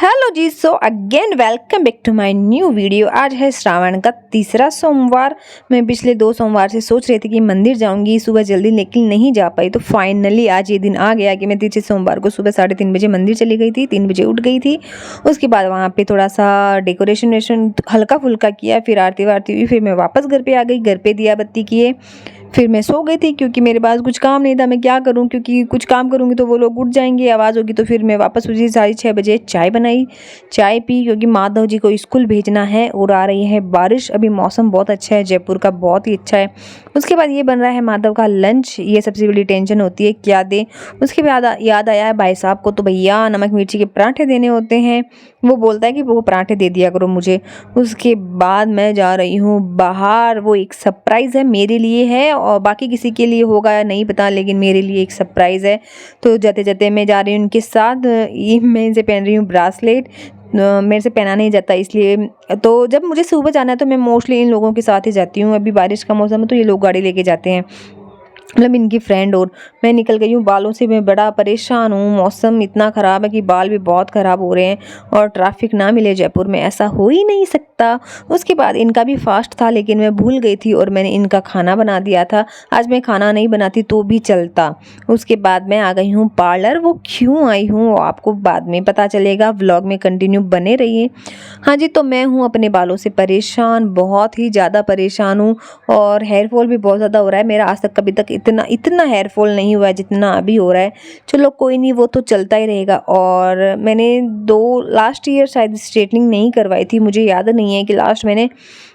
Hello ji, so again welcome back to my new video. आज है श्रावण का तीसरा सोमवार। मैं पिछले 2 सोमवार से सोच रही थी कि मंदिर जाऊंगी सुबह जल्दी, लेकिन नहीं जा पाई। तो फाइनली आज ये दिन आ गया कि मैं तीसरे सोमवार को सुबह 3:30 बजे मंदिर चली गई थी, 3 बजे उठ गई थी। उसके बाद वहाँ पे थोड़ा सा डेकोरेशन वेशन हल्का फुल्का किया, फिर आरती वारती हुई, फिर मैं वापस घर पे आ गई। घर पे दिया बत्ती किए, फिर मैं सो गई थी क्योंकि मेरे पास कुछ काम नहीं था। मैं क्या करूं, क्योंकि कुछ काम करूंगी तो वो लोग उठ जाएंगे, आवाज़ होगी। तो फिर मैं वापस उसी 6:30 बजे चाय बनाई, चाय पी, क्योंकि माधव जी को स्कूल भेजना है। और आ रही है बारिश, अभी मौसम बहुत अच्छा है, जयपुर का बहुत ही अच्छा है। उसके बाद ये बन रहा है माधव का लंच। ये सबसे बड़ी टेंशन होती है क्या दें। उसके बाद याद आया है भाई साहब को, तो भैया नमक मिर्ची के पराठे देने होते हैं। वो बोलता है कि वो पराठे दे दिया करो मुझे। उसके बाद मैं जा रही हूँ बाहर। वो एक सरप्राइज़ है, मेरे लिए है और बाकी किसी के लिए होगा या नहीं पता, लेकिन मेरे लिए एक सरप्राइज़ है। तो जाते जाते मैं जा रही हूँ उनके साथ। ये मैं इनसे पहन रही हूँ ब्रासलेट, मेरे से पहना नहीं जाता इसलिए। तो जब मुझे सुबह जाना है तो मैं मोस्टली इन लोगों के साथ ही जाती हूँ। अभी बारिश का मौसम है तो ये लोग गाड़ी लेके जाते हैं, मतलब इनकी फ्रेंड। और मैं निकल गई हूँ बालों से। मैं बड़ा परेशान हूँ, मौसम इतना ख़राब है कि बाल भी बहुत ख़राब हो रहे हैं। और ट्रैफिक ना मिले जयपुर में, ऐसा हो ही नहीं सकता। उसके बाद इनका भी फास्ट था, लेकिन मैं भूल गई थी और मैंने इनका खाना बना दिया था। आज मैं खाना नहीं बनाती तो भी चलता। उसके बाद मैं आ गई हूँ पार्लर। वो क्यों आई हूँ आपको बाद में पता चलेगा, व्लॉग में कंटिन्यू बने रहिए। हाँ जी, तो मैं हूँ अपने बालों से परेशान, बहुत ही ज़्यादा परेशान हूँ। और हेयर फॉल भी बहुत ज़्यादा हो रहा है मेरा। आज तक कभी तक इतना हेयर फॉल नहीं हुआ है जितना अभी हो रहा है। चलो कोई नहीं, वो तो चलता ही रहेगा। और मैंने लास्ट ईयर शायद स्ट्रेटनिंग नहीं करवाई थी। मुझे याद नहीं है कि लास्ट मैंने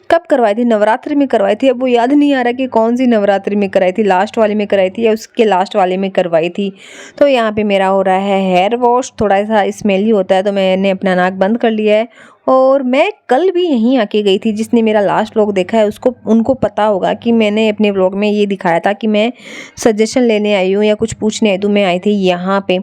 कब करवाई थी, नवरात्रि में करवाई थी। अब वो याद नहीं आ रहा कि कौन सी नवरात्रि में कराई थी, लास्ट वाले में कराई थी या उसके लास्ट वाले में करवाई थी। तो यहाँ पे मेरा हो रहा है हेयर वॉश। थोड़ा सा स्मेली होता है तो मैंने अपना नाक बंद कर लिया है। और मैं कल भी यहीं आके गई थी। जिसने मेरा लास्ट व्लॉग देखा है उनको पता होगा कि मैंने अपने व्लॉग में ये दिखाया था कि मैं सजेशन लेने आई हूँ या कुछ पूछने आई, तो मैं आई थी यहाँ पे।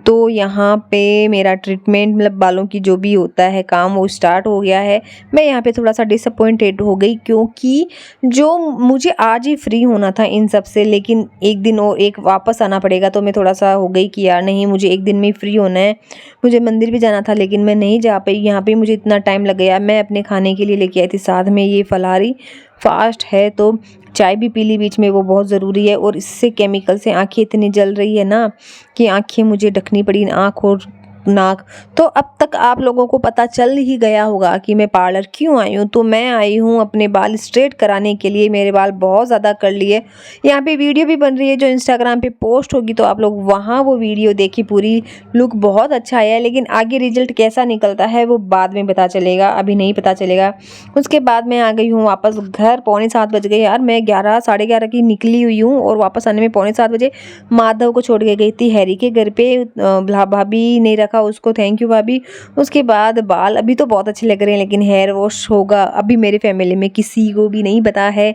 तो यहाँ पे मेरा ट्रीटमेंट, मतलब बालों की जो भी होता है काम, वो स्टार्ट हो गया है। मैं यहाँ पे थोड़ा सा डिसअपॉइंटेड हो गई, क्योंकि जो मुझे आज ही फ्री होना था इन सब से, लेकिन एक दिन और एक वापस आना पड़ेगा। तो मैं थोड़ा सा हो गई कि यार नहीं, मुझे एक दिन में ही फ्री होना है। मुझे मंदिर भी जाना था लेकिन मैं नहीं जा पाई। यहाँ पे मुझे इतना टाइम लग गया। मैं अपने खाने के लिए लेके आई थी साथ में ये फलाहारी, फास्ट है तो चाय भी पी ली बीच में, वो बहुत ज़रूरी है। और इससे केमिकल से आंखें इतनी जल रही है ना कि आंखें मुझे ढकनी पड़ी, आँख और नाक। तो अब तक आप लोगों को पता चल ही गया होगा कि मैं पार्लर क्यों आई हूँ। तो मैं आई हूँ अपने बाल स्ट्रेट कराने के लिए। मेरे बाल बहुत ज़्यादा कर लिए। यहाँ पे वीडियो भी बन रही है जो इंस्टाग्राम पे पोस्ट होगी, तो आप लोग वहाँ वो वीडियो देखिए। पूरी लुक बहुत अच्छा आया है, लेकिन आगे रिजल्ट कैसा निकलता है वो बाद में पता चलेगा, अभी नहीं पता चलेगा। उसके बाद मैं आ गई हूँ वापस घर। 6:45 बज गए यार। मैं 11 साढ़े 11 की निकली हुई हूँ और वापस आने में 6:45 बजे। माधव को छोड़ के गई थी हैरी के घर पे। भाभी ने रखा उसको, थैंक यू भाभी। उसके बाद बाल अभी तो बहुत अच्छे लग रहे हैं, लेकिन हेयर वॉश होगा अभी। मेरे फैमिली में किसी को भी नहीं पता है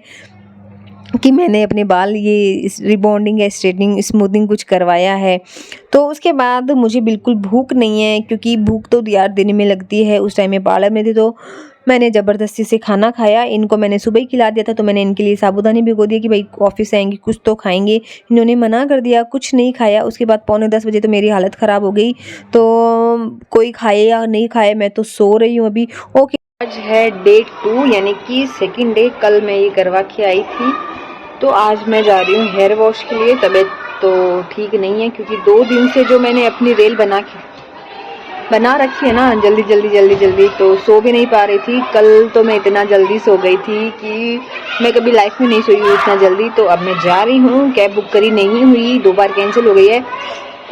कि मैंने अपने बाल ये रिबॉन्डिंग या स्ट्रेटनिंग स्मूथिंग कुछ करवाया है। तो उसके बाद मुझे बिल्कुल भूख नहीं है, क्योंकि भूख तो यार दिन में लगती है। उस टाइम में पार्लर में थी तो मैंने ज़बरदस्ती से खाना खाया। इनको मैंने सुबह ही खिला दिया था, तो मैंने इनके लिए साबूदानी भिगो दिया कि भाई ऑफिस आएंगे कुछ तो खाएंगे। इन्होंने मना कर दिया, कुछ नहीं खाया। उसके बाद 9:45 बजे तो मेरी हालत ख़राब हो गई। तो कोई खाए या नहीं खाए, मैं तो सो रही हूँ अभी। ओके, आज है डे 2 यानी कि सेकेंड डे। कल मैं ये करवा के आई थी, तो आज मैं जा रही हूँ हेयर वॉश के लिए। तबीयत तो ठीक नहीं है, क्योंकि 2 दिन से जो मैंने अपनी रेल बना रखी है ना, जल्दी, तो सो भी नहीं पा रही थी। कल तो मैं इतना जल्दी सो गई थी कि मैं कभी लाइफ में नहीं सोई हूँ इतना जल्दी। तो अब मैं जा रही हूँ। कैब बुक करी नहीं हुई, 2 बार कैंसिल हो गई है।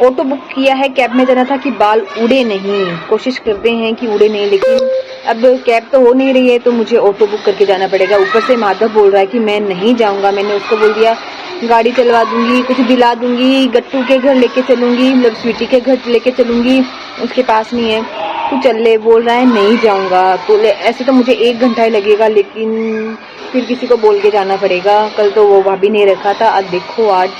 ऑटो बुक किया है, कैब में जाना था कि बाल उड़े नहीं। कोशिश करते हैं कि उड़े नहीं, लेकिन अब कैब तो हो नहीं रही है, तो मुझे ऑटो बुक करके जाना पड़ेगा। ऊपर से माधव बोल रहा है कि मैं नहीं जाऊंगा। मैंने उसको बोल दिया गाड़ी चलवा दूंगी, कुछ दिला दूंगी, गट्टू के घर लेके चलूंगी, मतलब स्वीटी के घर लेके चलूंगी, उसके पास नहीं है। तो चल ले, बोल रहा है नहीं जाऊंगा। तो ऐसे तो मुझे 1 घंटा ही लगेगा, लेकिन फिर किसी को बोल के जाना पड़ेगा। कल तो वो भाभी ने रखा था, अब देखो आज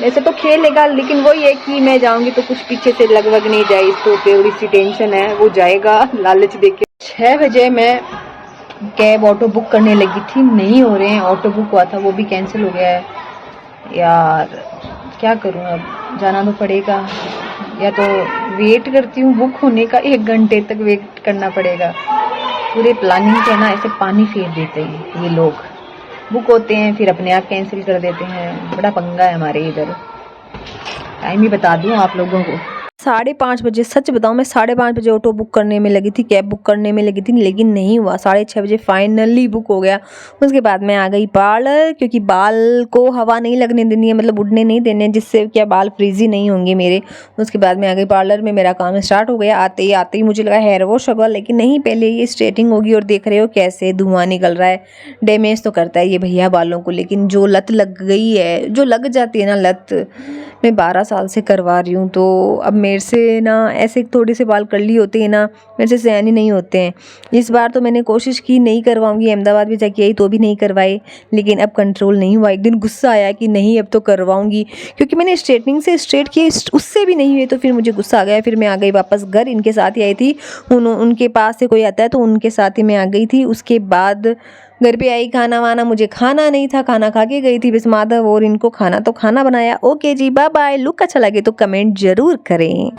वैसे तो खेलेगा, लेकिन वही है कि मैं जाऊंगी तो कुछ पीछे से लगभग नहीं जाए, तो थोड़ी सी टेंशन है। वो जाएगा लालच देके। 6 बजे मैं कैब ऑटो बुक करने लगी थी, नहीं हो रहे हैं। ऑटो बुक हुआ था वो भी कैंसिल हो गया है। यार क्या करूं, अब जाना तो पड़ेगा। या तो वेट करती हूँ बुक होने का, 1 घंटे तक वेट करना पड़ेगा। पूरे प्लानिंग पे ना ऐसे पानी फेर देते हैं ये लोग। बुक होते हैं फिर अपने आप कैंसिल कर देते हैं, बड़ा पंगा है हमारे इधर। टाइम ही बता दूँ आप लोगों को, 5:30 बजे, सच बताऊँ मैं 5:30 बजे ऑटो बुक करने में लगी थी, कैब बुक करने में लगी थी, लेकिन नहीं हुआ। 6:30 बजे फाइनली बुक हो गया। उसके बाद मैं आ गई पार्लर, क्योंकि बाल को हवा नहीं लगने देनी है, मतलब उड़ने नहीं देने, जिससे क्या बाल फ्रीजी नहीं होंगे मेरे। उसके बाद मैं आ गई पार्लर में, मेरा काम स्टार्ट हो गया। आते ही मुझे लगा हेयर वॉश होगा, लेकिन नहीं, पहले ये स्ट्रेटिंग होगी। और देख रहे हो कैसे धुआं निकल रहा है। डैमेज तो करता है ये भैया बालों को, लेकिन जो लत लग गई है, जो लग जाती है ना लत, मैं 12 साल से करवा रही हूँ, तो अब मेरे से ना ऐसे थोड़े से बाल कर्ली होते हैं ना, मेरे से सहन ही नहीं होते हैं। इस बार तो मैंने कोशिश की नहीं करवाऊंगी, अहमदाबाद भी जाके आई तो भी नहीं करवाए, लेकिन अब कंट्रोल नहीं हुआ। एक दिन गुस्सा आया कि नहीं अब तो करवाऊंगी, क्योंकि मैंने स्ट्रेटनिंग से स्ट्रेट किए, उससे भी नहीं हुए, तो फिर मुझे गुस्सा आ गया। फिर मैं आ गई वापस घर, इनके साथ ही आई थी। उनके पास से कोई आता है तो उनके साथ ही मैं आ गई थी। उसके बाद घर पे आई, खाना वाना मुझे खाना नहीं था, खाना खा के गई थी बस माधव और इनको खाना बनाया। ओके जी, बाय बाय। लुक अच्छा लगे तो कमेंट जरूर करें।